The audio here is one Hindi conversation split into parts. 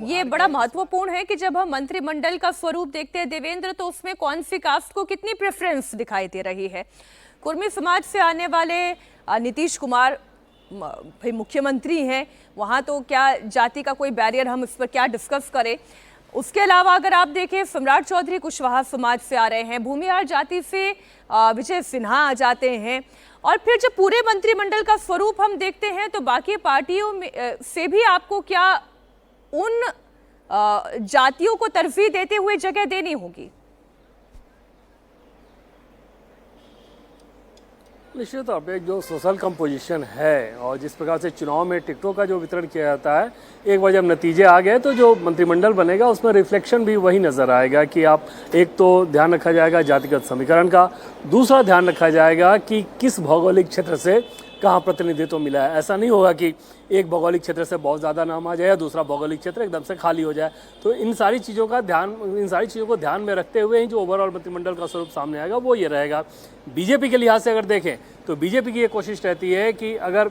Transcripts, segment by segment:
ये बड़ा महत्वपूर्ण है कि जब हम मंत्रिमंडल का स्वरूप देखते हैं देवेंद्र, तो उसमें कौन सी कास्ट को कितनी प्रेफरेंस दिखाई दे रही है। कुर्मी समाज से आने वाले नीतीश कुमार भाई मुख्यमंत्री हैं, वहाँ तो क्या जाति का कोई बैरियर, हम इस पर क्या डिस्कस करें। उसके अलावा अगर आप देखें, सम्राट चौधरी कुशवाहा समाज से आ रहे हैं, भूमिहार जाति से विजय सिन्हा आ जाते हैं, और फिर जब पूरे मंत्रिमंडल का स्वरूप हम देखते हैं तो बाकी पार्टियों में से भी आपको क्या उन जातियों को तरजीह देते हुए जगह देनी होगी। निश्चित तौर पे जो सोशल कंपोजिशन है और जिस प्रकार से चुनाव में टिकटों का जो वितरण किया जाता है, एक बार जब नतीजे आ गए तो जो मंत्रिमंडल बनेगा उसमें रिफ्लेक्शन भी वही नज़र आएगा कि आप एक तो ध्यान रखा जाएगा जातिगत समीकरण का, दूसरा ध्यान रखा जाएगा कि किस भौगोलिक क्षेत्र से कहाँ प्रतिनिधित्व मिला है। ऐसा नहीं होगा कि एक भौगोलिक क्षेत्र से बहुत ज़्यादा नाम आ जाए या दूसरा भौगोलिक क्षेत्र एकदम से खाली हो जाए। तो इन सारी चीज़ों को ध्यान में रखते हुए ही जो ओवरऑल मंत्रिमंडल का स्वरूप सामने आएगा वो ये रहेगा। बीजेपी के लिहाज से अगर देखें तो बीजेपी की ये कोशिश रहती है कि अगर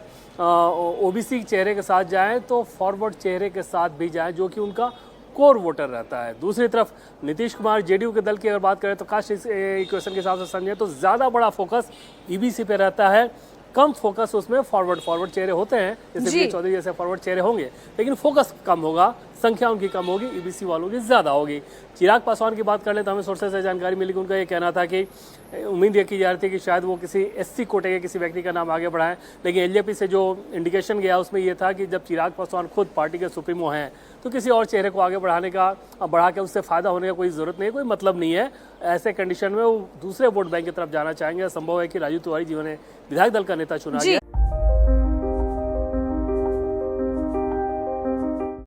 ओबीसी चेहरे के साथ जाएँ तो फॉरवर्ड चेहरे के साथ भी जाएँ, जो कि उनका कोर वोटर रहता है। दूसरी तरफ नीतीश कुमार जेडीयू के दल की अगर बात करें तो कास्ट इक्वेशन के हिसाब से समझें तो ज़्यादा बड़ा फोकस ईबीसी पे रहता है, कम फोकस उसमें फॉरवर्ड चेहरे होते हैं, जैसे विजय चौधरी जैसे फॉरवर्ड चेहरे होंगे, लेकिन फोकस कम होगा, संख्या उनकी कम होगी, ईबीसी वालों की ज़्यादा होगी। चिराग पासवान की बात कर लें तो हमें सोर्सेज से जानकारी मिली कि उनका ये कहना था कि उम्मीद ये की जा रही थी कि शायद वो किसी एससी कोटे के किसी व्यक्ति का नाम आगे बढ़ाएं, लेकिन एलजेपी से जो इंडिकेशन गया उसमें ये था कि जब चिराग पासवान खुद पार्टी के सुप्रीमो हैं तो किसी और चेहरे को आगे बढ़ा के उससे फ़ायदा होने का कोई ज़रूरत नहीं है, कोई मतलब नहीं है। ऐसे कंडीशन में वो दूसरे वोट बैंक की तरफ जाना चाहेंगे। संभव है कि राजू तिवारी जिन्होंने विधायक दल का नेता चुना गया।